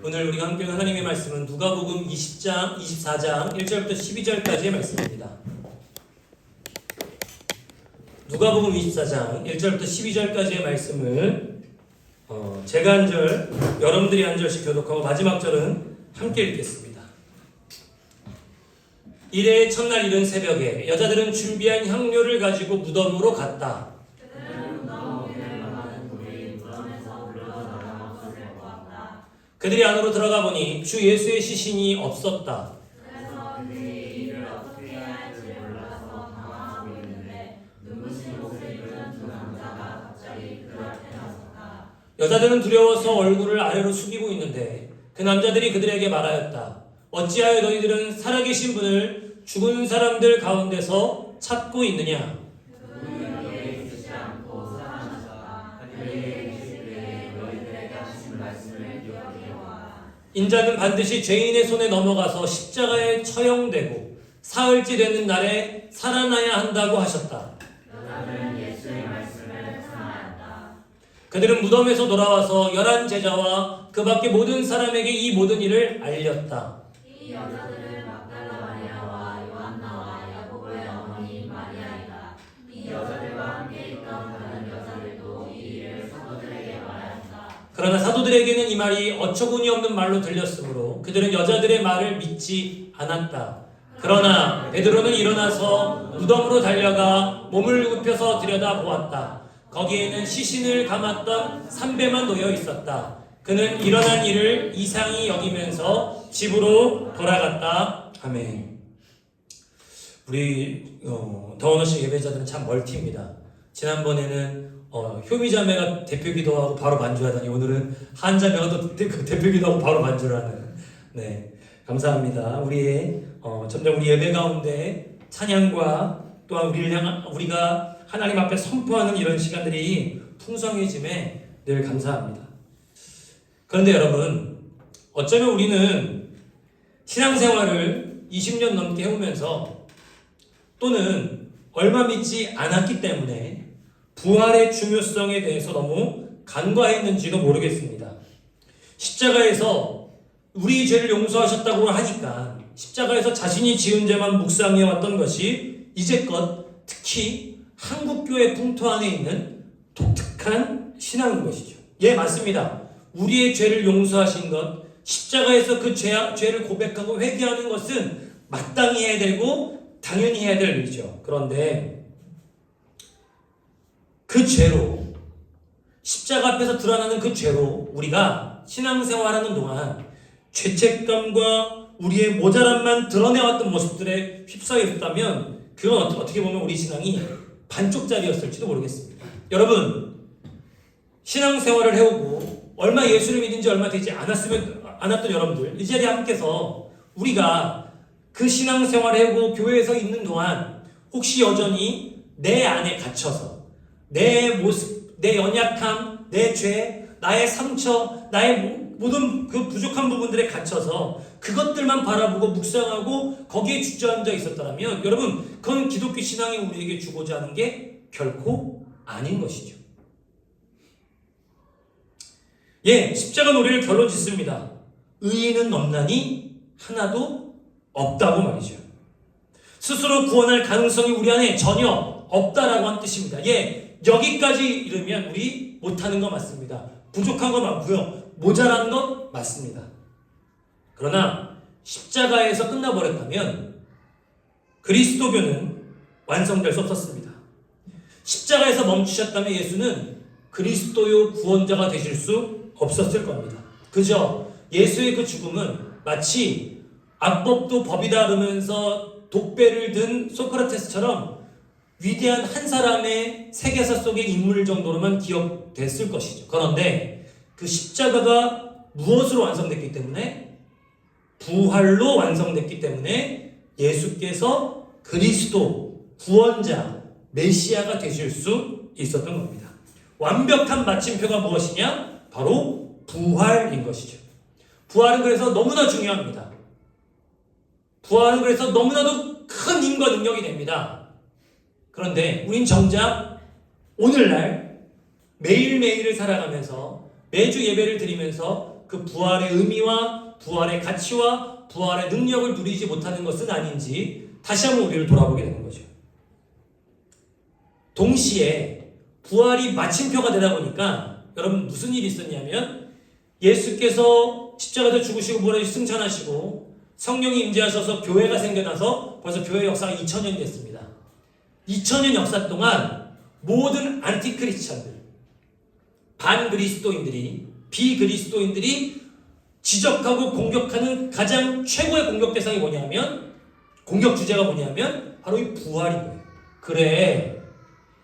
오늘 우리가 함께 하나님의 말씀은 누가복음 24장 1절부터 12절까지의 말씀입니다. 누가복음 24장 1절부터 12절까지의 말씀을 제가 한 절, 여러분들이 한 절씩 교독하고 마지막 절은 함께 읽겠습니다. 이래 첫날 이른 새벽에 여자들은 준비한 향료를 가지고 무덤으로 갔다. 그들이 안으로 들어가 보니 주 예수의 시신이 없었다. 그래서 그들이 이를 어떻게 해야 할지 몰라서 당황하고 있는데 눈부신 옷을 입은 두 남자가 갑자기 그 앞에 나섰다. 여자들은 두려워서 얼굴을 아래로 숙이고 있는데 그 남자들이 그들에게 말하였다. 어찌하여 너희들은 살아계신 분을 죽은 사람들 가운데서 찾고 있느냐? 그분은 여기에 있지 않고 살아나셨다. 갈릴리에 계실 때에 너희들에게 하신 말씀을 기억해와. 인자는 반드시 죄인의 손에 넘어가서 십자가에 처형되고 사흘째 되는 날에 살아나야 한다고 하셨다. 여자들은 예수의 말씀을 청하였다. 그들은 무덤에서 돌아와서 11 제자와 그 밖에 모든 사람에게 이 모든 일을 알렸다. 이 여자들은 막달라 마리아와 요한나와 야고보의 어머니 마리아이다. 이 여자들과 함께 있던 다른 여자들도 이 일을 사도들에게 말하였다. 그러나 사도들에게는 이 말이 어처구니 없는 말로 들렸으므로 그들은 여자들의 말을 믿지 않았다. 그러나 베드로는 일어나서 무덤으로 달려가 몸을 굽혀서 들여다보았다. 거기에는 시신을 감았던 삼배만 놓여 있었다. 그는 일어난 일을 이상히 여기면서 집으로 돌아갔다. 아멘. 우리 더원어식 예배자들은 참 멀티입니다. 지난번에는 효미자매가 대표기도 하고 바로 반주하다니 오늘은 한자매가 또 대표기도 하고 바로 반주를 하는. 네, 감사합니다. 우리의 점점 우리 예배 가운데 찬양과 또한 우리가 하나님 앞에 선포하는 이런 시간들이 풍성해짐에 늘 감사합니다. 그런데 여러분, 어쩌면 우리는 신앙생활을 20년 넘게 해오면서 또는 얼마 믿지 않았기 때문에 부활의 중요성에 대해서 너무 간과했는지도 모르겠습니다. 십자가에서 우리 죄를 용서하셨다고 하니까 십자가에서 자신이 지은 죄만 묵상해왔던 것이 이제껏 특히 한국교회 풍토 안에 있는 독특한 신앙인 것이죠. 예, 맞습니다. 우리의 죄를 용서하신 것, 십자가에서 그 죄를 고백하고 회개하는 것은 마땅히 해야 되고 당연히 해야 될 일이죠. 그런데 그 죄로, 십자가 앞에서 드러나는 그 죄로 우리가 신앙생활하는 동안 죄책감과 우리의 모자람만 드러내왔던 모습들에 휩싸여 있었다면 그건 어떻게 보면 우리 신앙이 반쪽짜리였을지도 모르겠습니다. 여러분, 신앙생활을 해오고 얼마 예수를 믿은 지 얼마 되지 않았던 여러분들, 이 자리에 함께서 우리가 그 신앙생활을 해오고 교회에서 있는 동안 혹시 여전히 내 안에 갇혀서 내 모습, 내 연약함, 내 죄, 나의 상처, 나의 모든 그 부족한 부분들에 갇혀서 그것들만 바라보고 묵상하고 거기에 주저앉아 있었다면 여러분, 그건 기독교 신앙이 우리에게 주고자 하는 게 결코 아닌 것이죠. 예, 십자가 노래를 결론 짓습니다. 의인은 없나니 하나도 없다고 말이죠. 스스로 구원할 가능성이 우리 안에 전혀 없다라고 한 뜻입니다. 예, 여기까지 이르면 우리 못하는 거 맞습니다. 부족한 거 맞고요. 모자란 건 맞습니다. 그러나 십자가에서 끝나버렸다면 그리스도교는 완성될 수 없었습니다. 십자가에서 멈추셨다면 예수는 그리스도요 구원자가 되실 수 없었을 겁니다. 그저 예수의 그 죽음은 마치 악법도 법이다 그러면서 독배를 든 소크라테스처럼 위대한 한 사람의 세계사 속의 인물 정도로만 기억됐을 것이죠. 그런데 그 십자가가 무엇으로 완성됐기 때문에? 부활로 완성됐기 때문에 예수께서 그리스도, 구원자, 메시아가 되실 수 있었던 겁니다. 완벽한 마침표가 무엇이냐? 바로 부활인 것이죠. 부활은 그래서 너무나 중요합니다. 부활은 그래서 너무나도 큰 힘과 능력이 됩니다. 그런데 우린 정작 오늘날 매일매일을 살아가면서 매주 예배를 드리면서 그 부활의 의미와 부활의 가치와 부활의 능력을 누리지 못하는 것은 아닌지 다시 한번 우리를 돌아보게 되는 거죠. 동시에 부활이 마침표가 되다 보니까 여러분 무슨 일이 있었냐면 예수께서 십자가에서 죽으시고 부활하시고 승천하시고 성령이 임재하셔서 교회가 생겨나서 벌써 교회 역사가 2000년이 됐습니다. 2000년 역사 동안 모든 안티크리스찬들, 반그리스도인들이, 비그리스도인들이 지적하고 공격하는 가장 최고의 공격 대상이 뭐냐면, 공격 주제가 뭐냐면 바로 이 부활인 거예요. 그래,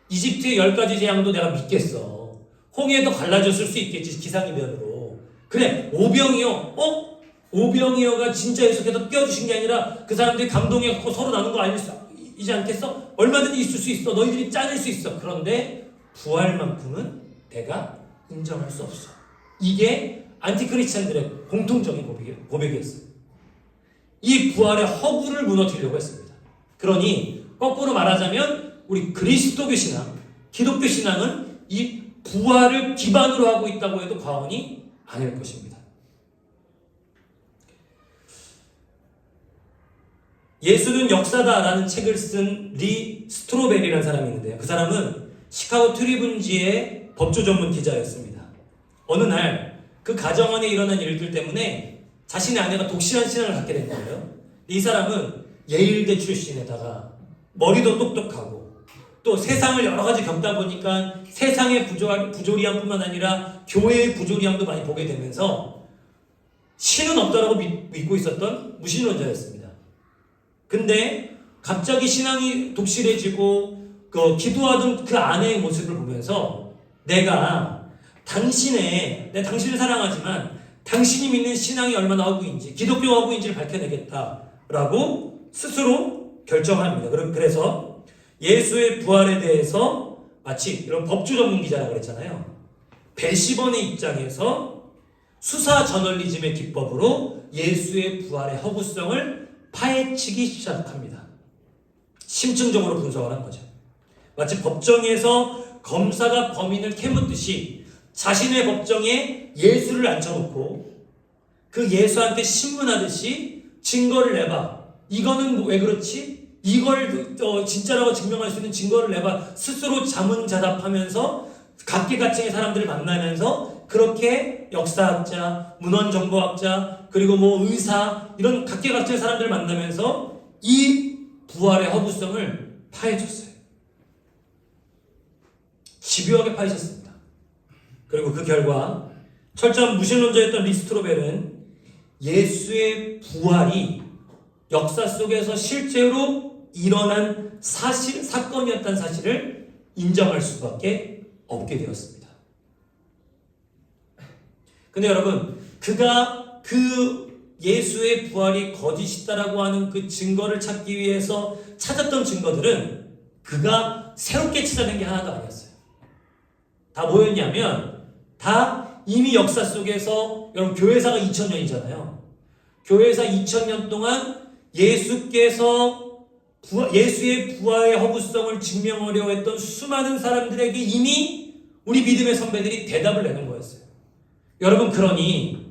이집트의 10가지 재앙도 내가 믿겠어. 홍해도 갈라졌을 수 있겠지, 기상이변으로. 그래, 오병이어, 오병이어가 진짜 예수께서 띄워주신 게 아니라 그 사람들이 감동해갖고 서로 나눈 거 아니지 않겠어? 얼마든지 있을 수 있어. 너희들이 짜낼 수 있어. 그런데 부활만큼은 내가 인정할 수 없어. 이게 안티크리스찬들의 공통적인 고백이었어요. 이 부활의 허구를 무너뜨리려고 했습니다. 그러니 거꾸로 말하자면 우리 그리스도교 신앙, 기독교 신앙은 이 부활을 기반으로 하고 있다고 해도 과언이 아닐 것입니다. 예수는 역사다라는 책을 쓴 리 스트로벨이라는 사람이 있는데요. 그 사람은 시카고 트리뷴지의 법조 전문 기자였습니다. 어느 날 그 가정안에 일어난 일들 때문에 자신의 아내가 독실한 신앙을 갖게 된 거예요. 이 사람은 예일대 출신에다가 머리도 똑똑하고 또 세상을 여러 가지 겪다 보니까 세상의 부조리함뿐만 아니라 교회의 부조리함도 많이 보게 되면서 신은 없다라고 믿고 있었던 무신론자였습니다. 근데 갑자기 신앙이 독실해지고 기도하던 그 아내의 모습을 보면서 내가 당신을 사랑하지만 당신이 믿는 신앙이 얼마나 허구인지, 기독교 허구인지를 밝혀내겠다라고 스스로 결정합니다. 그래서 예수의 부활에 대해서 마치 이런 법조 전문 기자라고 그랬잖아요. 배심원의 입장에서 수사 저널리즘의 기법으로 예수의 부활의 허구성을 파헤치기 시작합니다. 심층적으로 분석을 한 거죠. 마치 법정에서 검사가 범인을 캐묻듯이 자신의 법정에 예수를 앉혀놓고 그 예수한테 신문하듯이 증거를 내봐. 이거는 왜 그렇지? 이걸 진짜라고 증명할 수 있는 증거를 내봐. 스스로 자문자답하면서 각계각층의 사람들을 만나면서 그렇게 역사학자, 문헌정보학자, 그리고 의사 이런 각계각층의 사람들을 만나면서 이 부활의 허구성을 파헤쳤어요. 집요하게 파헤쳤습니다. 그리고 그 결과 철저한 무신론자였던 리스트로벨은 예수의 부활이 역사 속에서 실제로 일어난 사건이었다는 사실을 인정할 수밖에 없게 되었습니다. 근데 여러분, 그가 그 예수의 부활이 거짓이다라고 하는 그 증거를 찾기 위해서 찾았던 증거들은 그가 새롭게 찾아낸 게 하나도 아니었어요. 다 뭐였냐면 다 이미 역사 속에서 여러분 교회사가 2000년이잖아요. 교회사 2000년 동안 예수께서 예수의 부활의 허구성을 증명하려 했던 수많은 사람들에게 이미 우리 믿음의 선배들이 대답을 내는 거였어요. 여러분 그러니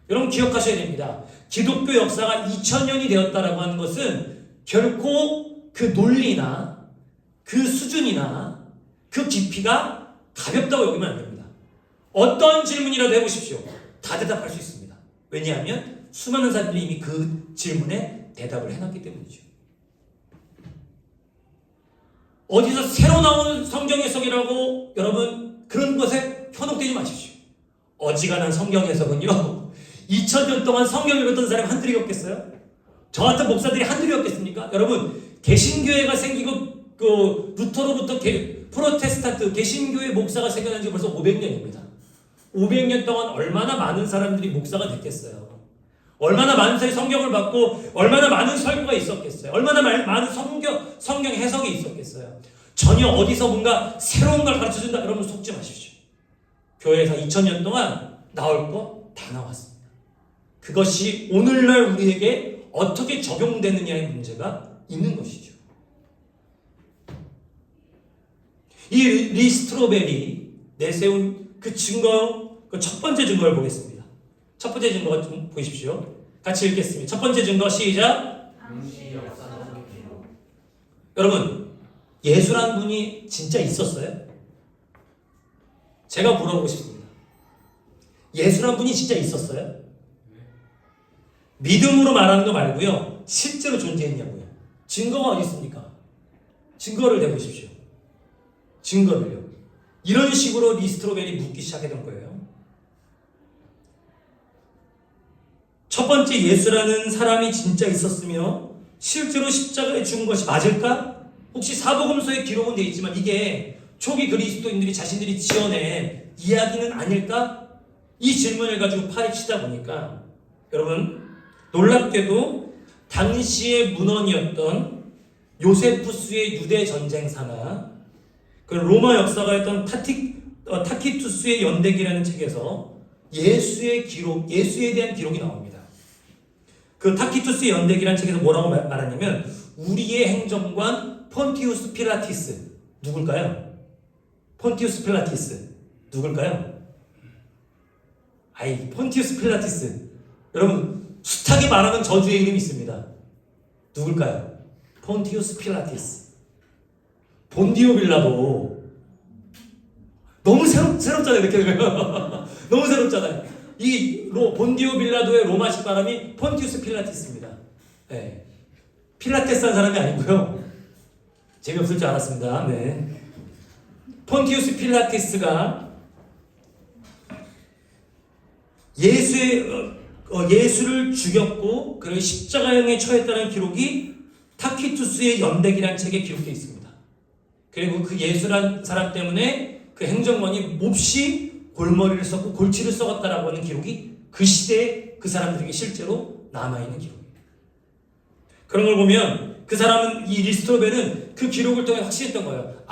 여러분 기억하셔야 됩니다. 기독교 역사가 2000년이 되었다라고 하는 것은 결코 그 논리나 그 수준이나 그 깊이가 가볍다고 여기면 안 됩니다. 어떤 질문이라도 해보십시오. 다 대답할 수 있습니다. 왜냐하면 수많은 사람들이 이미 그 질문에 대답을 해놨기 때문이죠. 어디서 새로 나온 성경 해석이라고 여러분 그런 것에 현혹되지 마십시오. 어지간한 성경 해석은요 2000년 동안 성경 읽었던 사람이 한둘이 없겠어요? 저 같은 목사들이 한둘이 없겠습니까? 여러분 개신교회가 생기고 그 루터로부터 프로테스탄트 개신교회 목사가 생겨난 지 벌써 500년입니다. 500년 동안 얼마나 많은 사람들이 목사가 됐겠어요? 얼마나 많은 사람이 성경을 받고 얼마나 많은 설교가 있었겠어요? 얼마나 많은 성경 해석이 있었겠어요? 전혀 어디서 뭔가 새로운 걸 가르쳐준다 여러분 속지 마십시오. 교회에서 2000년 동안 나올 거 다 나왔습니다. 그것이 오늘날 우리에게 어떻게 적용되느냐의 문제가 있는 것이죠. 이 리스트로벨이 내세운 그 증거, 그 첫 번째 증거를 보겠습니다. 첫 번째 증거 좀 보십시오. 같이 읽겠습니다. 첫 번째 증거 시작. 당시 역사적 기록. 여러분, 예수란 분이 진짜 있었어요? 제가 물어보고 싶습니다. 예수란 분이 진짜 있었어요? 믿음으로 말하는 거 말고요. 실제로 존재했냐고요. 증거가 어디 있습니까? 증거를 대보십시오. 증거를요. 이런 식으로 리스트로벨이 묻기 시작했던 거예요. 첫 번째, 예수라는 사람이 진짜 있었으며 실제로 십자가에 죽은 것이 맞을까? 혹시 사복음서에 기록은 되어 있지만 이게 초기 그리스도인들이 자신들이 지어낸 이야기는 아닐까? 이 질문을 가지고 파헤치다 보니까 여러분, 놀랍게도 당시의 문헌이었던 요세푸스의 유대 전쟁사나 그 로마 역사가였던 타키투스의 연대기라는 책에서 예수에 대한 기록이 나옵니다. 그 타키투스의 연대기라는 책에서 뭐라고 말하냐면 우리의 행정관 폰티우스 필라티스 누굴까요? 폰티우스 필라티스 누굴까요? 폰티우스 필라티스 여러분 숱하게 말하는 저주의 이름이 있습니다. 누굴까요? 폰티우스 필라티스. 본디오 빌라도 너무 새롭잖아요. 이렇게 되면 너무 새롭잖아요. 이 본디오 빌라도의 로마식 발음이 폰티우스 필라티스입니다. 네. 필라테스 한 사람이 아니고요. 재미없을 줄 알았습니다. 네. 폰티우스 필라티스가 예수를 죽였고 그리고 십자가형에 처했다는 기록이 타키투스의 연대기라는 책에 기록되어 있습니다. 그리고 그 예수란 사람 때문에 그 행정관이 몹시 골머리를 썩고 골치를 썩었다라고 하는 기록이 그 시대에 그 사람들에게 실제로 남아있는 기록입니다. 그런 걸 보면 그 사람은 이 리스토벨은 그 기록을 통해 확신했던 거예요.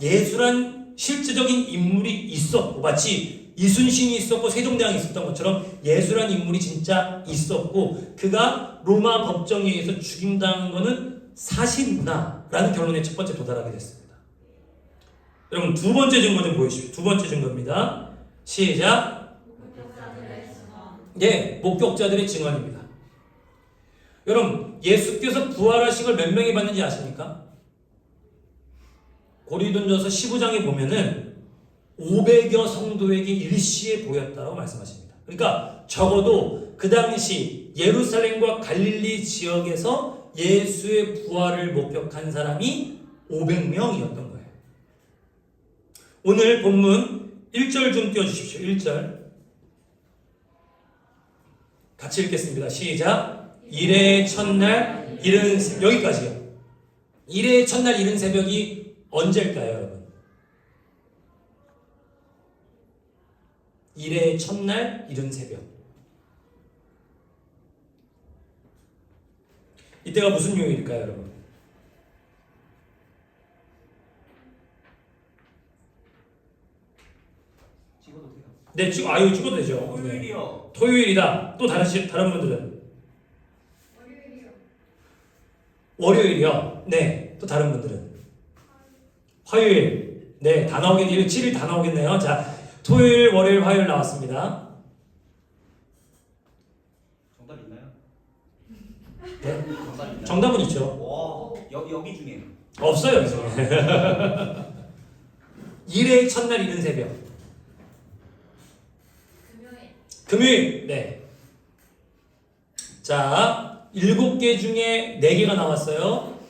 예수란 실제적인 인물이 있었고 마치 이순신이 있었고 세종대왕이 있었던 것처럼 예수란 인물이 진짜 있었고 그가 로마 법정에 의해서 죽임당한 것은 사실이다 라는 결론에 첫 번째 도달하게 됐습니다. 여러분 두 번째 증거 좀 보여주십시오. 두 번째 증거입니다. 시작. 목격자들의 증언. 예, 목격자들의 증언입니다. 여러분 예수께서 부활하신 걸 몇 명이 봤는지 아십니까? 고린도전서 15장에 보면은 500여 성도에게 일시에 보였다고 말씀하십니다. 그러니까 적어도 그 당시 예루살렘과 갈릴리 지역에서 예수의 부활을 목격한 사람이 500명이었던 거예요. 오늘 본문 1절 좀 띄워주십시오. 1절 같이 읽겠습니다. 시작. 이레의 첫날 이른 여기까지요. 이레의 첫날 이른 새벽이 언제일까요, 여러분? 이레의 첫날 이른 새벽. 이때가 무슨 요일일까요, 여러분? 찍어도 돼요? 네, 찍어도 되죠. 토요일이요. 네. 토요일이다. 또 다른 분들은? 월요일이요. 네, 또 다른 분들은? 화요일. 네, 다 나오겠네요. 7일 다 나오겠네요. 자, 토요일, 월요일, 화요일 나왔습니다. 정답 있나요? 네, 정답 있나요? 정답은 있죠. 와, 여기 중에 없어요. 일의 첫날 이른 새벽. 금요일. 네. 자, 7개 중에 4개가 나왔어요.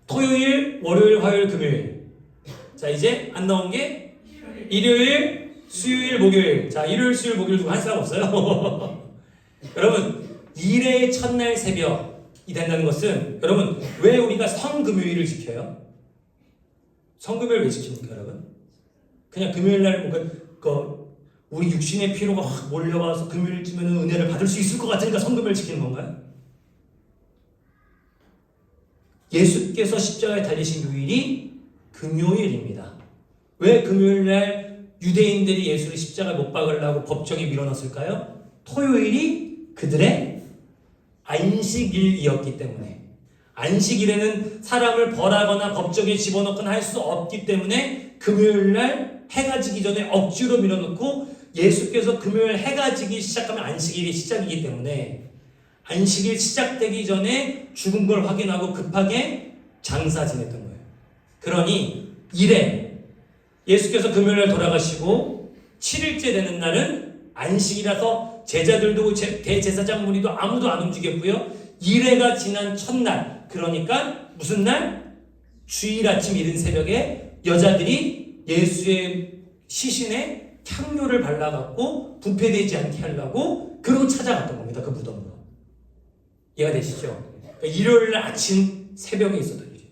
토요일, 월요일, 화요일, 금요일. 자, 이제 안 나온 게 일요일, 수요일, 목요일. 자, 일요일, 수요일, 목요일 중 한 사람 없어요. 여러분, 일의 첫날 새벽이 된다는 것은 여러분, 왜 우리가 성금요일을 지켜요? 성금요일 왜 지킵니까, 여러분? 그냥 금요일날 뭔가 우리 육신의 피로가 확 몰려와서 금요일쯤에는 은혜를 받을 수 있을 것 같으니까 성금요일 지키는 건가요? 예수께서 십자가에 달리신 요일이 금요일입니다. 왜 금요일날 유대인들이 예수를 십자가에 못 박으려고 법정에 밀어넣었을까요? 토요일이 그들의 안식일이었기 때문에. 안식일에는 사람을 벌하거나 법정에 집어넣거나 할 수 없기 때문에 금요일날 해가 지기 전에 억지로 밀어넣고 예수께서 금요일 해가 지기 시작하면 안식일이 시작이기 때문에 안식일 시작되기 전에 죽은 걸 확인하고 급하게 장사 지냈던 거예요. 그러니 이래 예수께서 금요일날 돌아가시고 7일째 되는 날은 안식이라서 제자들도 대제사장 무리도 아무도 안 움직였고요. 이래가 지난 첫날, 그러니까 무슨 날? 주일 아침 이른 새벽에 여자들이 예수의 시신에 향료를 발라갖고 부패되지 않게 하려고 그러고 찾아갔던 겁니다. 그 무덤으로. 이해가 되시죠? 그러니까 일요일 아침 새벽에 있었던 일이에요.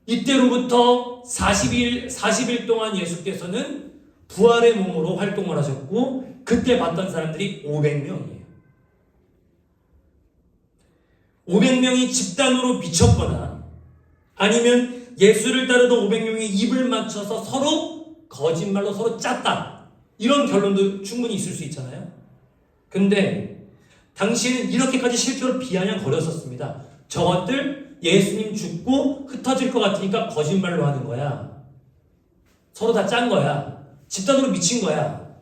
이때로부터 40일 동안 예수께서는 부활의 몸으로 활동을 하셨고 그때 봤던 사람들이 500명이에요. 500명이 집단으로 미쳤거나 아니면 예수를 따르던 500명이 입을 맞춰서 서로 거짓말로 서로 짰다. 이런 결론도 충분히 있을 수 있잖아요. 근데 당시에는 이렇게까지 실제로 비아냥거렸었습니다. 저것들 예수님 죽고 흩어질 것 같으니까 거짓말로 하는 거야. 서로 다 짠 거야. 집단으로 미친 거야.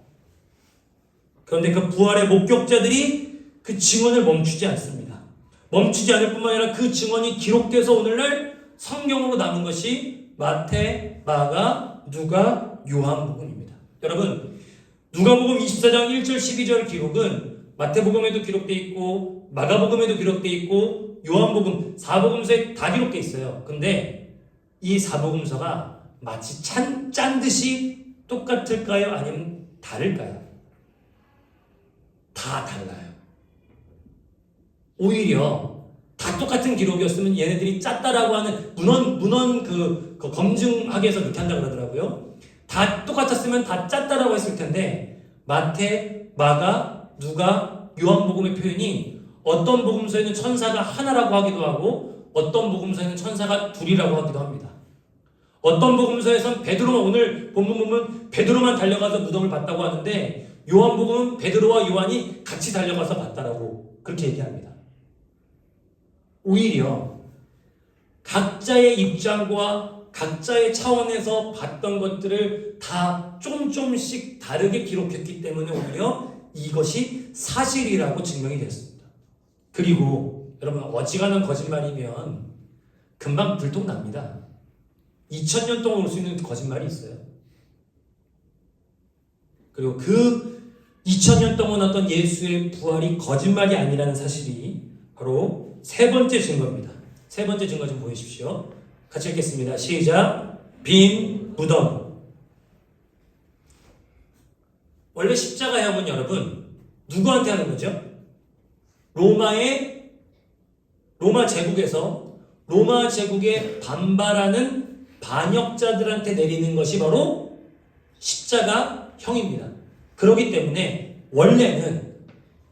그런데 그 부활의 목격자들이 그 증언을 멈추지 않습니다. 멈추지 않을 뿐만 아니라 그 증언이 기록돼서 오늘날 성경으로 남은 것이 마태, 마가, 누가, 요한복음입니다. 여러분, 누가복음 24장 1절 12절 기록은 마태복음에도 기록되어 있고 마가복음에도 기록되어 있고 요한복음 4복음서에 다 기록되어 있어요. 근데 이 4복음서가 마치 짠 듯이 똑같을까요? 아니면 다를까요? 다 달라요. 오히려 다 똑같은 기록이었으면 얘네들이 짰다라고 하는 문헌 그 검증하기 위해서 그렇게 한다고 그러더라고요. 다 똑같았으면 다 짰다라고 했을 텐데 마태, 마가, 누가, 요한복음의 표현이 어떤 복음서에는 천사가 하나라고 하기도 하고 어떤 복음서에는 천사가 둘이라고 하기도 합니다. 어떤 복음서에서는 베드로만, 오늘 본문 보면 베드로만 달려가서 무덤을 봤다고 하는데 요한복음은 베드로와 요한이 같이 달려가서 봤다라고 그렇게 얘기합니다. 오히려 각자의 입장과 각자의 차원에서 봤던 것들을 다 좀씩 다르게 기록했기 때문에 오히려 이것이 사실이라고 증명이 됐습니다. 그리고 여러분, 어지간한 거짓말이면 금방 들통납니다. 2000년 동안 올 수 있는 거짓말이 있어요. 그리고 그 2000년 동안 어떤 예수의 부활이 거짓말이 아니라는 사실이 바로 세 번째 증거입니다. 세 번째 증거 좀 보여주십시오. 같이 읽겠습니다. 시작. 빈 무덤. 원래 십자가형은 여러분 누구한테 하는 거죠? 로마 제국에서 로마 제국에 반발하는 반역자들한테 내리는 것이 바로 십자가형입니다. 그렇기 때문에 원래는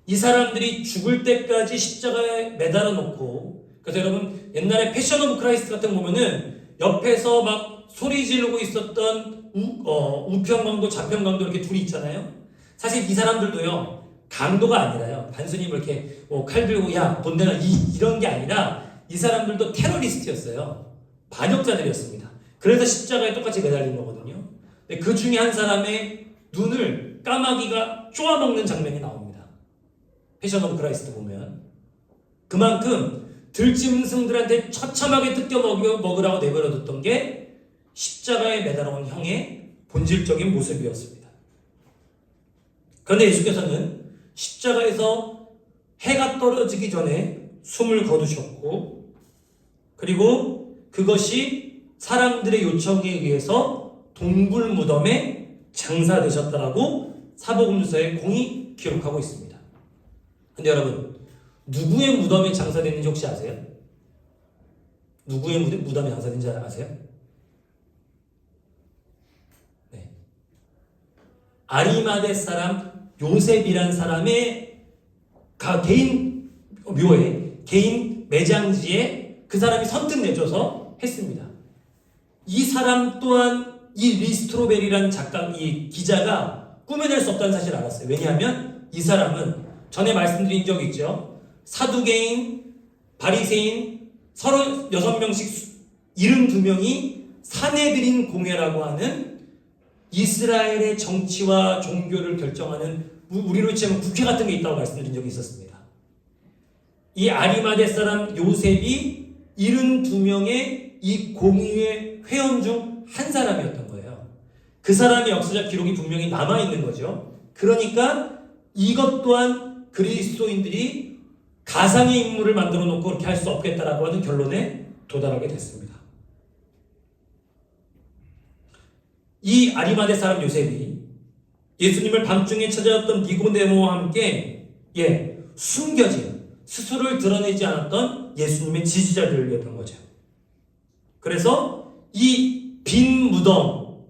이 사람들이 죽을 때까지 십자가에 매달아 놓고, 그래서 여러분 옛날에 패션 오브 크라이스트 같은 거 보면은 옆에서 막 소리 지르고 있었던 우평강도 좌평강도 이렇게 둘이 있잖아요. 사실 이 사람들도요 강도가 아니라요 단순히 뭐 이렇게 칼 들고 야 본대나 이런 게 아니라 이 사람들도 테러리스트였어요. 반역자들이었습니다. 그래서 십자가에 똑같이 매달린 거거든요. 근데 그 중에 한 사람의 눈을 까마귀가 쪼아먹는 장면이 나옵니다. 패션 오브 크라이스트 보면 그만큼 들짐승들한테 처참하게 뜯겨 먹으라고 내버려뒀던 게 십자가에 매달아온 형의 본질적인 모습이었습니다. 그런데 예수께서는 십자가에서 해가 떨어지기 전에 숨을 거두셨고, 그리고 그것이 사람들의 요청에 의해서 동굴 무덤에 장사되셨다라고 사복음서에 공히 기록하고 있습니다. 근데 여러분, 누구의 무덤에 장사됐는지 혹시 아세요? 누구의 무덤에 장사된지 아세요? 네. 아리마대 사람 요셉이란 사람의 개인 묘에, 개인 매장지에 그 사람이 선뜻 내줘서 했습니다. 이 사람 또한 이 리스트로벨이라는 이 기자가 꾸며낼 수 없다는 사실을 알았어요. 왜냐하면 이 사람은 전에 말씀드린 적 있죠. 사두개인, 바리새인 36명씩 72명이 사내들인 공회라고 하는 이스라엘의 정치와 종교를 결정하는 우리로 치면 국회 같은 게 있다고 말씀드린 적이 있었습니다. 이 아리마대 사람 요셉이 72명의 이 공의회 회원 중 한 사람이었던 거예요. 그 사람의 역사적 기록이 분명히 남아있는 거죠. 그러니까 이것 또한 그리스도인들이 가상의 인물을 만들어 놓고 그렇게 할 수 없겠다라고 하는 결론에 도달하게 됐습니다. 이 아리마대 사람 요셉이 예수님을 밤중에 찾아왔던 니고데모와 함께 숨겨진 스스로를 드러내지 않았던 예수님의 지지자들이었던 거죠. 그래서 이 빈 무덤,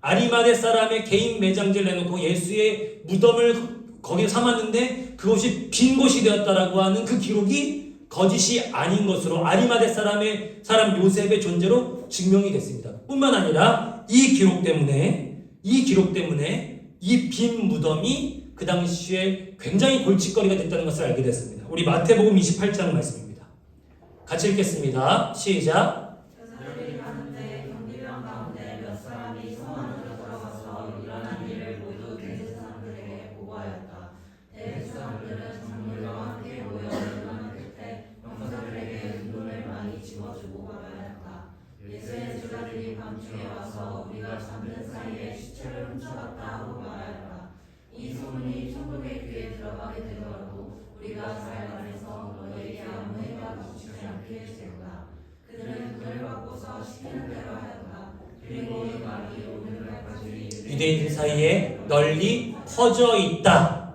아리마대 사람의 개인 매장지를 내놓고 예수의 무덤을 거기에 삼았는데 그것이 빈 곳이 되었다라고 하는 그 기록이 거짓이 아닌 것으로 아리마대 사람 요셉의 존재로 증명이 됐습니다. 뿐만 아니라 이 기록 때문에 이 빈 무덤이 그 당시에 굉장히 골칫거리가 됐다는 것을 알게 됐습니다. 우리 마태복음 28장 말씀입니다. 같이 읽겠습니다. 시작. 여자들이 가는데 경비병 가운데 몇 사람이 성 안으로 들어가서 일어난 일을 모두 대제사장들에게 보고하였다. 대제사장들은 장로들과 함께 모여 일어난 끝에 병사들에게 은돈을 많이 집어주고 말하였다. 예수의 제자들이 밤중에 와서 우리가 잠든 사이에 시체를 훔쳐갔다 하고 말하였다. 이 소문이 천국의 귀에 들어가게 되더라도 우리가 잘 말해서 너희에게 아무 해가 붙이지 않게 되었다. 그들은 그를 받고서 시키는 대로 하였다. 그리고 이 말이 오늘날까지 유대인 사이에 널리 퍼져 있다.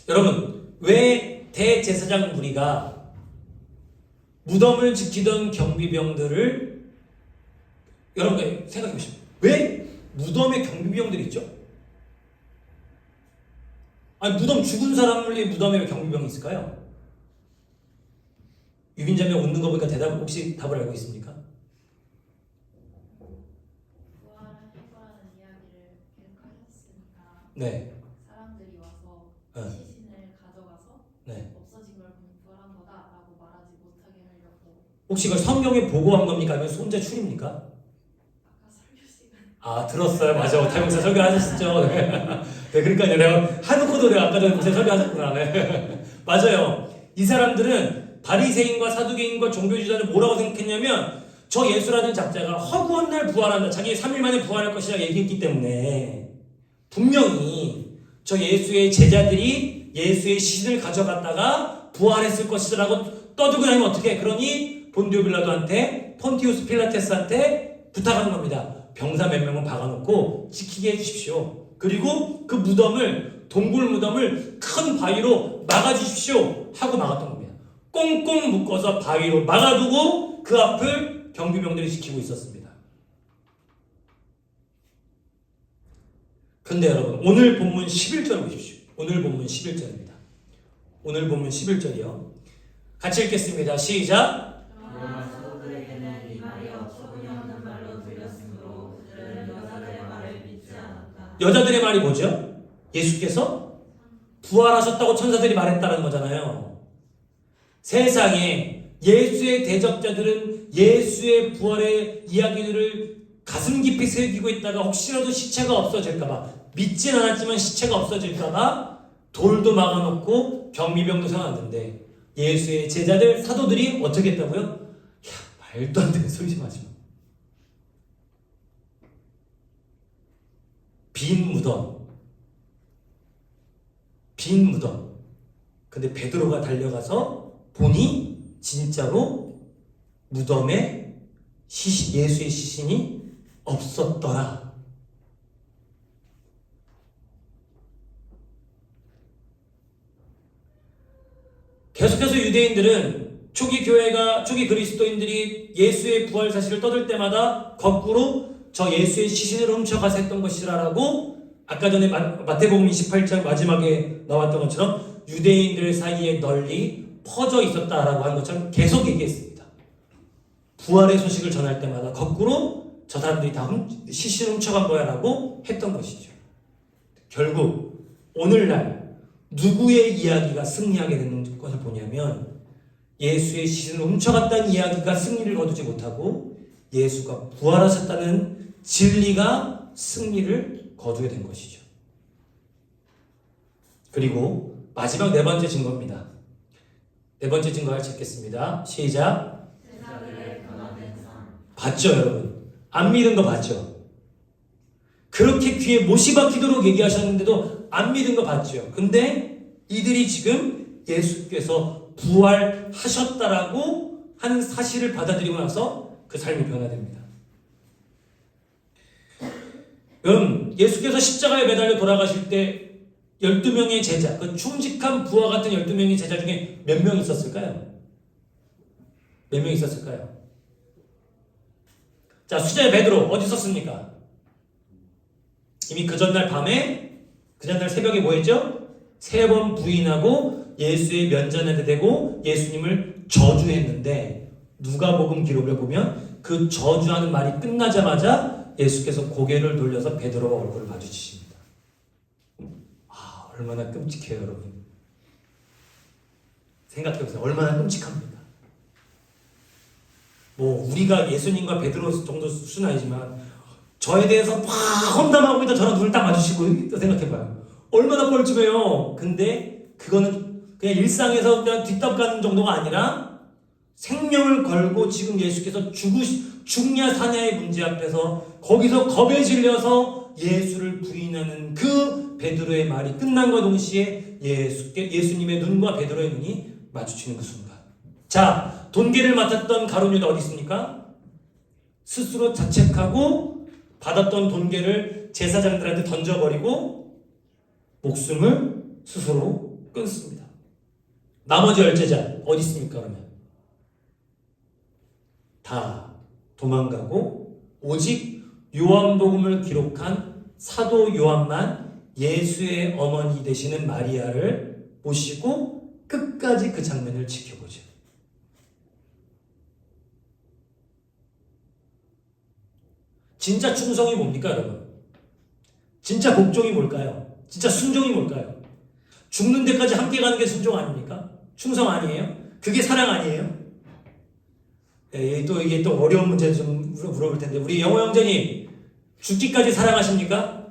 여러분, 왜 대제사장 무리가 무덤을 지키던 경비병들을 여러분 생각해 보십시오. 왜 무덤에 경비병들이 있죠? 아니 무덤 죽은 사람을 무덤에 왜 경비병이 있을까요? 유빈자매 웃는 거 보니까 혹시 답을 알고 있습니까? 부활을 할 거라는 이야기를 계속하셨으니까 네. 사람들이 와서 네. 시신을 가져가서 네. 없어진 걸 보니 부활한 거다라고 말하지 못하게 하려고. 혹시 이걸 성경에 보고한 겁니까? 아니면 혼자 추리입니까? 아까 설교 시간 아 들었어요. 맞아. 태용사 설교하셨죠. 네, 그러니까요. 내가 하놓고도 내가 아까 전에 무슨 설교하셨구나. 네. 맞아요. 이 사람들은 바리새인과 사두개인과 종교지도자는 뭐라고 생각했냐면 저 예수라는 작자가 허구한 날 부활한다. 자기 3일 만에 부활할 것이라 얘기했기 때문에 분명히 저 예수의 제자들이 예수의 시신을 가져갔다가 부활했을 것이라고 떠들고 다니면 어떻게? 그러니 본디오 빌라도한테 폰티우스 필라테스한테 부탁한 겁니다. 병사 몇 명은 박아놓고 지키게 해주십시오. 그리고 그 무덤을 동굴 무덤을 큰 바위로 막아주십시오 하고 막았던 겁니다. 꽁꽁 묶어서 바위로 막아두고 그 앞을 경비병들이 지키고 있었습니다. 근데 여러분 오늘 본문 11절 보십시오. 오늘 본문 11절입니다. 오늘 본문 11절이요. 같이 읽겠습니다. 시작. 그러나 사도들에게는 이 말이 어처구니 없는 말로 들렸으므로 그들은 여자들의 말을 믿지 않았다. 여자들의 말이 뭐죠? 예수께서 부활하셨다고 천사들이 말했다는 거잖아요. 세상에 예수의 대적자들은 예수의 부활의 이야기들을 가슴 깊이 새기고 있다가 혹시라도 시체가 없어질까봐 믿진 않았지만 시체가 없어질까봐 돌도 막아놓고 경비병도 세워놨는데 예수의 제자들 사도들이 어떻게 했다고요? 야 말도 안 되는 소리 좀 하지 마. 빈 무덤. 근데 베드로가 달려가서 보니 진짜로 무덤에 예수의 시신이 없었더라. 계속해서 유대인들은 초기 그리스도인들이 예수의 부활 사실을 떠들 때마다 거꾸로 저 예수의 시신을 훔쳐가서 했던 것이라고 아까 전에 마태복음 28장 마지막에 나왔던 것처럼 유대인들 사이에 널리 퍼져 있었다라고 하는 것처럼 계속 얘기했습니다. 부활의 소식을 전할 때마다 거꾸로 저 사람들이 다 시신을 훔쳐간 거야 라고 했던 것이죠. 결국 오늘날 누구의 이야기가 승리하게 되는 것을 보냐면 예수의 시신을 훔쳐갔다는 이야기가 승리를 거두지 못하고 예수가 부활하셨다는 진리가 승리를 거두게 된 것이죠. 그리고 마지막 네 번째 증거입니다. 네 번째 증거 할 수 있겠습니다. 시작. 제자들의 변화된 삶. 봤죠, 여러분? 안 믿은 거 봤죠? 그렇게 귀에 못이 박히도록 얘기하셨는데도 안 믿은 거 봤죠? 근데 이들이 지금 예수께서 부활하셨다라고 하는 사실을 받아들이고 나서 그 삶이 변화됩니다. 여러분, 예수께서 십자가에 매달려 돌아가실 때 12명의 제자, 그 충직한 부하 같은 12명의 제자 중에 몇 명 있었을까요? 몇 명 있었을까요? 자, 수제 베드로 어디 있었습니까? 이미 그 전날 밤에, 그 전날 새벽에 뭐 했죠? 3번 부인하고 예수의 면전에 대고 예수님을 저주했는데 누가복음 기록을 보면 그 저주하는 말이 끝나자마자 예수께서 고개를 돌려서 베드로와 얼굴을 마주치십니다. 아, 얼마나 끔찍해요, 여러분. 생각해보세요. 얼마나 끔찍합니까? 뭐 우리가 예수님과 베드로 정도 수는 아니지만 저에 대해서 막 험담하고 있다 저랑 눈을 딱 마주치고 생각해봐요. 얼마나 뻘쭘해요. 근데 그거는 그냥 일상에서 그냥 뒷담 가는 정도가 아니라 생명을 걸고 지금 예수께서 죽냐 사냐의 문제 앞에서 거기서 겁에 질려서 예수를 부인하는 그 베드로의 말이 끝난과 동시에 예수님의 눈과 베드로의 눈이 마주치는 그 순간. 자, 돈계를 맡았던 가룟 유다 어디 있습니까? 스스로 자책하고 받았던 돈계를 제사장들한테 던져버리고 목숨을 스스로 끊습니다. 나머지 10제자 어디 있습니까? 그러면 다 도망가고 오직 요한복음을 기록한 사도 요한만 예수의 어머니 되시는 마리아를 모시고 끝까지 그 장면을 지켜보죠. 진짜 충성이 뭡니까, 여러분? 진짜 복종이 뭘까요? 진짜 순종이 뭘까요? 죽는 데까지 함께 가는 게 순종 아닙니까? 충성 아니에요? 그게 사랑 아니에요? 네, 이게 또 어려운 문제 좀 물어볼 텐데, 우리 영호 형제님, 죽기까지 사랑하십니까?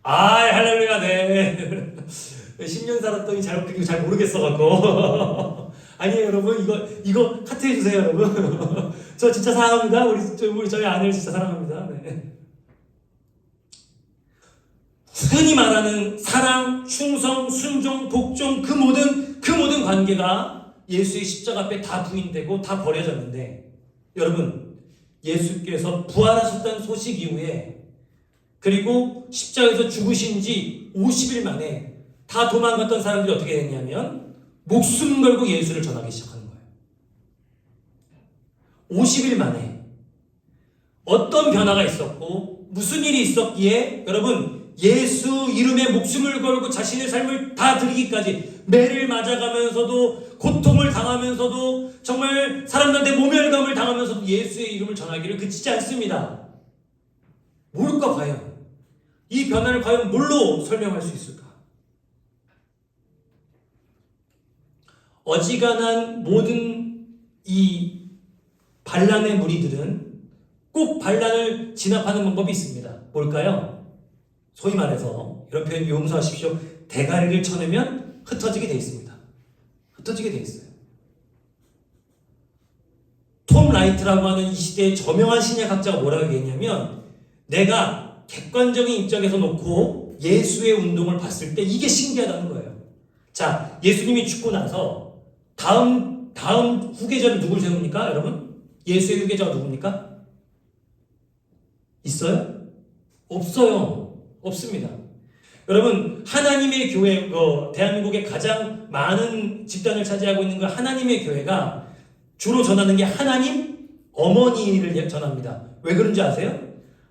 아, 할렐루야, 네. 10년 살았더니 잘 모르겠어갖고. 아니에요, 여러분. 이거 카트해주세요, 여러분. 저 진짜 사랑합니다. 저희 아내를 진짜 사랑합니다. 네. 흔히 말하는 사랑, 충성, 순종, 복종, 그 모든 관계가 예수의 십자가 앞에 다 부인되고 다 버려졌는데, 여러분, 예수께서 부활하셨다는 소식 이후에 그리고 십자가에서 죽으신 지 50일 만에 다 도망갔던 사람들이 어떻게 됐냐면 목숨 걸고 예수를 전하기 시작하는 거예요. 50일 만에 어떤 변화가 있었고 무슨 일이 있었기에 여러분 예수 이름에 목숨을 걸고 자신의 삶을 다 드리기까지 매를 맞아가면서도 고통을 당하면서도 정말 사람들한테 모멸감을 당하면서도 예수의 이름을 전하기를 그치지 않습니다. 뭘까 과연? 이 변화를 과연 뭘로 설명할 수 있을까? 어지간한 모든 이 반란의 무리들은 꼭 반란을 진압하는 방법이 있습니다. 뭘까요? 소위 말해서 이런 표현 용서하십시오. 대가리를 쳐내면 흩어지게 돼 있습니다. 흩어지게 돼 있어요. 톰 라이트라고 하는 이 시대의 저명한 신약학자가 뭐라고 얘기했냐면 내가 객관적인 입장에서 놓고 예수의 운동을 봤을 때 이게 신기하다는 거예요. 자, 예수님이 죽고 나서 다음 후계자를 누굴 세웁니까? 여러분? 예수의 후계자가 누굽니까? 있어요? 없어요. 없습니다. 여러분, 하나님의 교회, 대한민국의 가장 많은 집단을 차지하고 있는 그 하나님의 교회가 주로 전하는 게 하나님 어머니를 전합니다. 왜 그런지 아세요?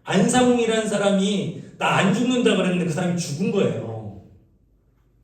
안상홍이라는 사람이 나 안 죽는다 그랬는데 그 사람이 죽은 거예요.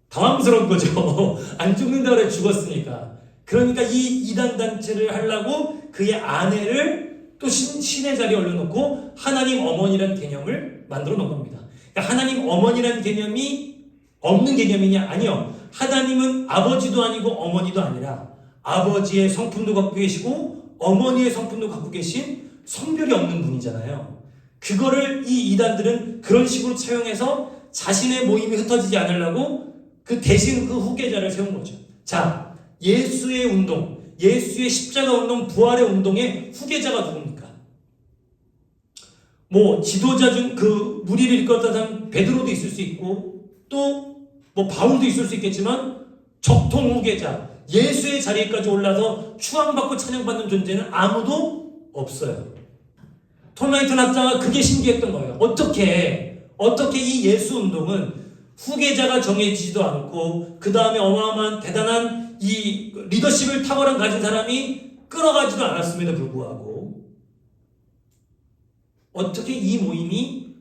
당황스러운 거죠. 안 죽는다 그래 죽었으니까. 그러니까 이 이단 단체를 하려고 그의 아내를 또 신의 자리에 올려놓고 하나님 어머니라는 개념을 만들어 놓은 겁니다. 그러니까 하나님 어머니라는 개념이 없는 개념이냐? 아니요. 하나님은 아버지도 아니고 어머니도 아니라 아버지의 성품도 갖고 계시고 어머니의 성품도 갖고 계신 성별이 없는 분이잖아요. 그거를 이 이단들은 그런 식으로 차용해서 자신의 모임이 흩어지지 않으려고 그 대신 그 후계자를 세운 거죠. 자, 예수의 운동, 예수의 십자가 운동, 부활의 운동의 후계자가 누굽니까? 뭐 지도자 중 그 무리를 이끌었던 사람 베드로도 있을 수 있고 또 뭐 바울도 있을 수 있겠지만 적통 후계자, 예수의 자리에까지 올라서 추앙받고 찬양받는 존재는 아무도 없어요. 톨마이턴 학자가 그게 신기했던 거예요. 어떻게 이 예수 운동은 후계자가 정해지지도 않고 그 다음에 어마어마한 대단한 이 리더십을 탁월한 가진 사람이 끌어가지도 않았음에도 불구하고 어떻게 이 모임이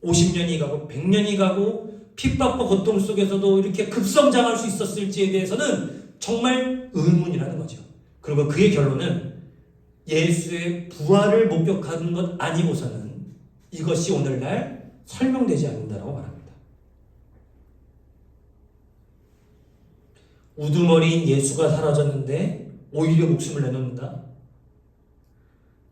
50년이 가고 100년이 가고 핍박과 고통 속에서도 이렇게 급성장할 수 있었을지에 대해서는 정말 의문이라는 거죠. 그리고 그의 결론은 예수의 부활을 목격하는 것 아니고서는 이것이 오늘날 설명되지 않는다라고 말합니다. 우두머리인 예수가 사라졌는데 오히려 목숨을 내놓는다.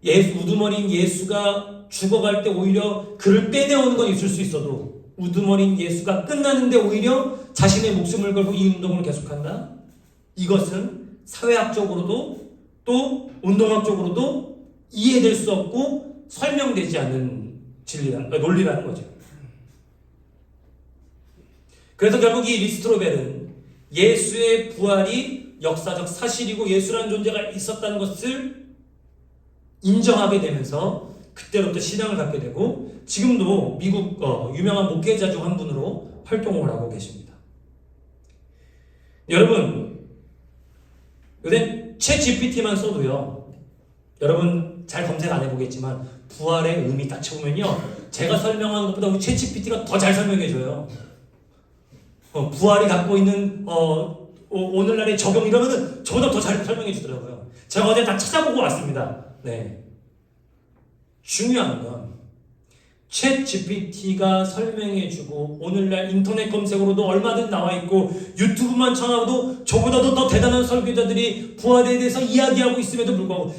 우두머리인 예수가 죽어갈 때 오히려 그를 빼내오는 건 있을 수 있어도 우두머리인 예수가 끝나는데 오히려 자신의 목숨을 걸고 이 운동을 계속한다. 이것은 사회학적으로도 또 운동학적으로도 이해될 수 없고 설명되지 않는 논리라는 거죠. 그래서 결국 이 리스트로벨은 예수의 부활이 역사적 사실이고 예수라는 존재가 있었다는 것을 인정하게 되면서 그때부터 신앙을 갖게 되고 지금도 미국 유명한 목회자 중 한 분으로 활동을 하고 계십니다. 여러분, 요새 챗 GPT만 써도요, 여러분 잘 검색 안 해보겠지만 부활의 의미 딱 쳐보면요, 제가 설명하는 것보다 우리 챗 GPT가 더 잘 설명해줘요. 부활이 갖고 있는 오늘날의 적용 이러면은 저보다 더 잘 설명해주더라고요. 제가 어제 다 찾아보고 왔습니다. 네. 중요한 건 챗 GPT가 설명해주고 오늘날 인터넷 검색으로도 얼마든 나와있고 유튜브만 쳐놔도 저보다도 더 대단한 설교자들이 부활에 대해서 이야기하고 있음에도 불구하고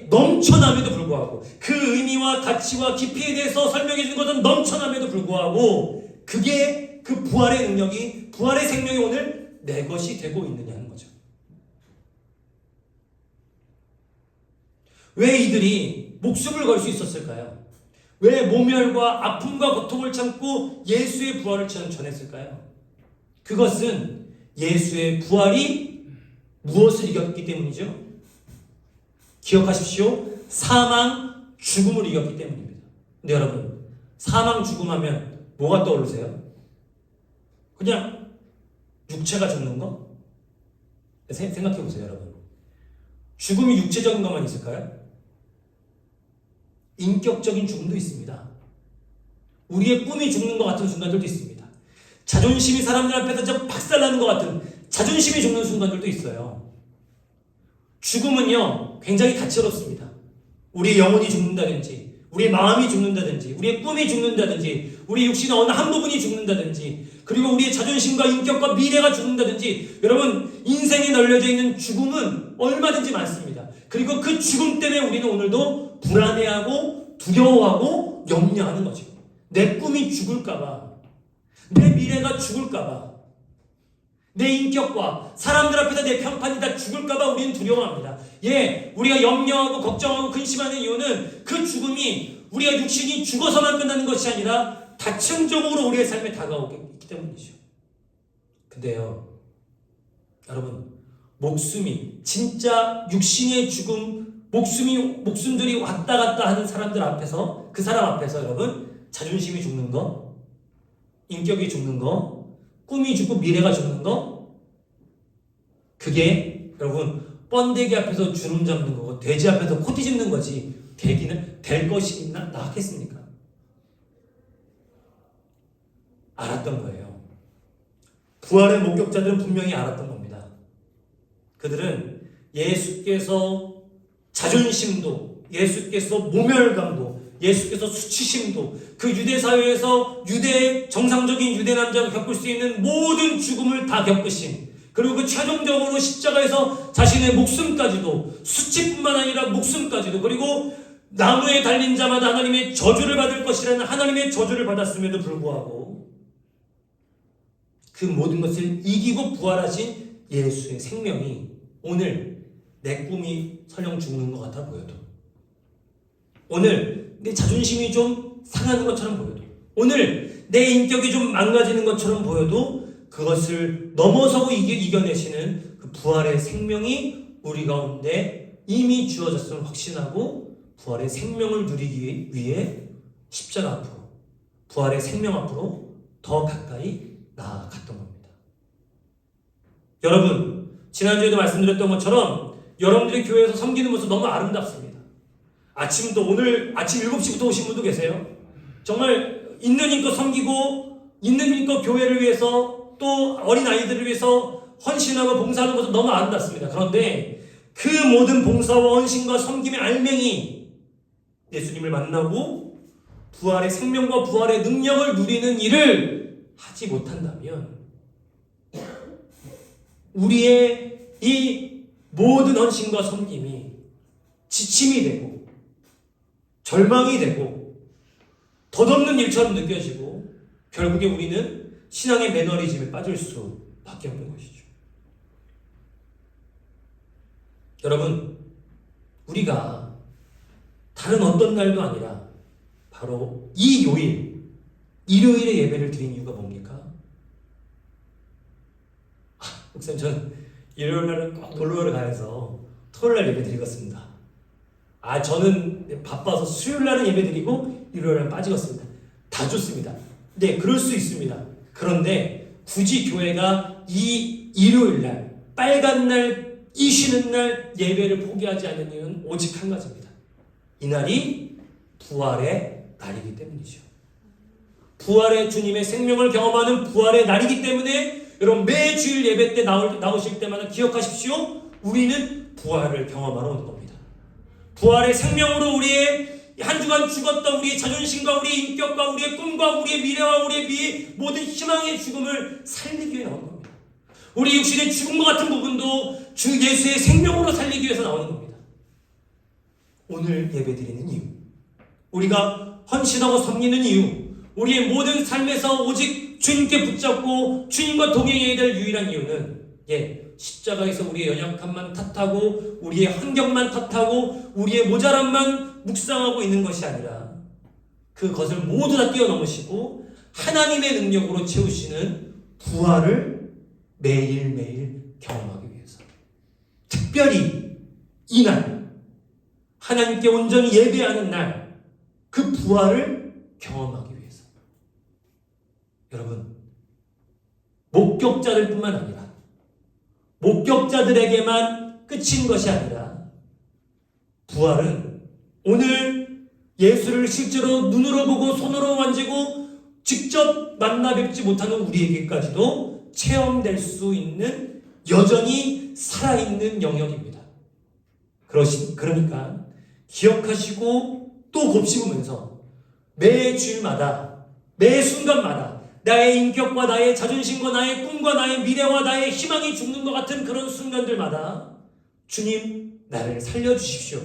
넘쳐남에도 불구하고 그 의미와 가치와 깊이에 대해서 설명해주는 것은 넘쳐남에도 불구하고 그게 그 부활의 능력이 부활의 생명이 오늘 내 것이 되고 있느냐는 거죠. 왜 이들이 목숨을 걸 수 있었을까요? 왜 모멸과 아픔과 고통을 참고 예수의 부활을 전했을까요? 그것은 예수의 부활이 무엇을 이겼기 때문이죠? 기억하십시오. 사망, 죽음을 이겼기 때문입니다. 근데 여러분, 사망, 죽음하면 뭐가 떠오르세요? 그냥 육체가 죽는 거? 생각해보세요, 여러분. 죽음이 육체적인 것만 있을까요? 인격적인 죽음도 있습니다. 우리의 꿈이 죽는 것 같은 순간들도 있습니다. 자존심이 사람들 앞에서 박살나는 것 같은 자존심이 죽는 순간들도 있어요. 죽음은요, 굉장히 다채롭습니다. 우리의 영혼이 죽는다든지, 우리의 마음이 죽는다든지, 우리의 꿈이 죽는다든지, 우리 육신의 어느 한 부분이 죽는다든지, 그리고 우리의 자존심과 인격과 미래가 죽는다든지, 여러분, 인생에 널려져 있는 죽음은 얼마든지 많습니다. 그리고 그 죽음 때문에 우리는 오늘도 불안해하고 두려워하고 염려하는 거죠. 내 꿈이 죽을까봐, 내 미래가 죽을까봐, 내 인격과 사람들 앞에서 내 평판이 다 죽을까봐 우리는 두려워합니다. 우리가 염려하고 걱정하고 근심하는 이유는 그 죽음이 우리가 육신이 죽어서만 끝나는 것이 아니라 다층적으로 우리의 삶에 다가오기 때문이죠. 근데요, 여러분, 목숨이 진짜 육신의 죽음, 목숨들이 왔다 갔다 하는 사람들 앞에서, 그 사람 앞에서 여러분, 자존심이 죽는 거, 인격이 죽는 거, 꿈이 죽고 미래가 죽는 거, 그게 여러분 번데기 앞에서 주름 잡는 거고 돼지 앞에서 코 뒤집는 거지 될 것이 나겠습니까? 알았던 거예요. 부활의 목격자들은 분명히 알았던 겁니다. 그들은 예수께서 자존심도, 예수께서 모멸감도, 예수께서 수치심도, 그 유대 사회에서 정상적인 유대 남자가 겪을 수 있는 모든 죽음을 다 겪으신, 그리고 그 최종적으로 십자가에서 자신의 목숨까지도, 수치뿐만 아니라 목숨까지도, 그리고 나무에 달린 자마다 하나님의 저주를 받을 것이라는 하나님의 저주를 받았음에도 불구하고 그 모든 것을 이기고 부활하신 예수의 생명이 오늘 내 꿈이 설령 죽는 것 같아 보여도, 오늘 내 자존심이 좀 상하는 것처럼 보여도, 오늘 내 인격이 좀 망가지는 것처럼 보여도 그것을 넘어서고 이겨내시는 그 부활의 생명이 우리 가운데 이미 주어졌음을 확신하고 부활의 생명을 누리기 위해 십자가 앞으로, 부활의 생명 앞으로 더 가까이 나아갔던 겁니다. 여러분, 지난주에도 말씀드렸던 것처럼 여러분들이 교회에서 섬기는 모습 너무 아름답습니다. 오늘 아침 7시부터 오신 분도 계세요. 정말 있는 힘껏 섬기고 있는 힘껏 교회를 위해서 또 어린아이들을 위해서 헌신하고 봉사하는 모습 너무 아름답습니다. 그런데 그 모든 봉사와 헌신과 섬김의 알맹이 예수님을 만나고 부활의 생명과 부활의 능력을 누리는 일을 하지 못한다면 우리의 이 모든 헌신과 섬김이 지침이 되고 절망이 되고 덧없는 일처럼 느껴지고 결국에 우리는 신앙의 매너리즘에 빠질 수밖에 없는 것이죠. 여러분, 우리가 다른 어떤 날도 아니라 바로 이 요일, 일요일에 예배를 드린 이유가 뭡니까? 목사님, 전 일요일 날은 꼭 놀러를 가서 토요일 날 예배 드리겠습니다. 저는 바빠서 수요일 날은 예배 드리고 일요일 날은 빠지겠습니다. 다 좋습니다. 네, 그럴 수 있습니다. 그런데 굳이 교회가 이 일요일 날, 빨간 날, 이 쉬는 날 예배를 포기하지 않는 이유는 오직 한 가지입니다. 이날이 부활의 날이기 때문이죠. 부활의 주님의 생명을 경험하는 부활의 날이기 때문에 여러분 매 주일 예배 때 나오실 때마다 기억하십시오. 우리는 부활을 경험하러 오는 겁니다. 부활의 생명으로 우리의 한 주간 죽었던 우리의 자존심과 우리의 인격과 우리의 꿈과 우리의 미래와 우리의 모든 희망의 죽음을 살리기 위해 나오는 겁니다. 우리 육신의 죽음과 같은 부분도 주 예수의 생명으로 살리기 위해서 나오는 겁니다. 오늘 예배드리는 이유, 우리가 헌신하고 섬기는 이유, 우리의 모든 삶에서 오직 주님께 붙잡고 주님과 동행해야 될 유일한 이유는 십자가에서 우리의 연약함만 탓하고 우리의 환경만 탓하고 우리의 모자람만 묵상하고 있는 것이 아니라 그것을 모두 다 뛰어넘으시고 하나님의 능력으로 채우시는 부활을 매일매일 경험하기 위해서, 특별히 이날 하나님께 온전히 예배하는 날 그 부활을 경험하기 위해서. 여러분, 목격자들 뿐만 아니라 목격자들에게만 끝인 것이 아니라 부활은 오늘 예수를 실제로 눈으로 보고 손으로 만지고 직접 만나 뵙지 못하는 우리에게까지도 체험될 수 있는 여전히 살아있는 영역입니다. 그러니까 기억하시고 또 곱씹으면서 매 주일마다 매 순간마다 나의 인격과 나의 자존심과 나의 꿈과 나의 미래와 나의 희망이 죽는 것 같은 그런 순간들마다 주님, 나를 살려주십시오.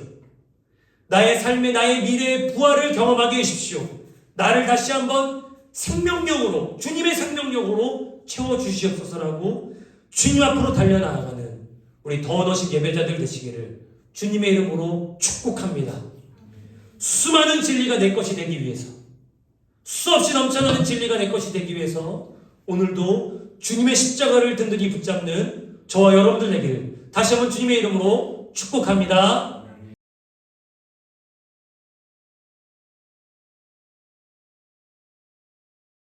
나의 삶의 나의 미래의 부활을 경험하게 해주십시오. 나를 다시 한번 생명력으로, 주님의 생명력으로 채워주시옵소서라고 주님 앞으로 달려나가는 우리 더너식 예배자들 되시기를 주님의 이름으로 축복합니다. 수많은 진리가 내 것이 되기 위해서, 수없이 넘쳐나는 진리가 내 것이 되기 위해서 오늘도 주님의 십자가를 든든히 붙잡는 저와 여러분들 되기를 다시 한번 주님의 이름으로 축복합니다.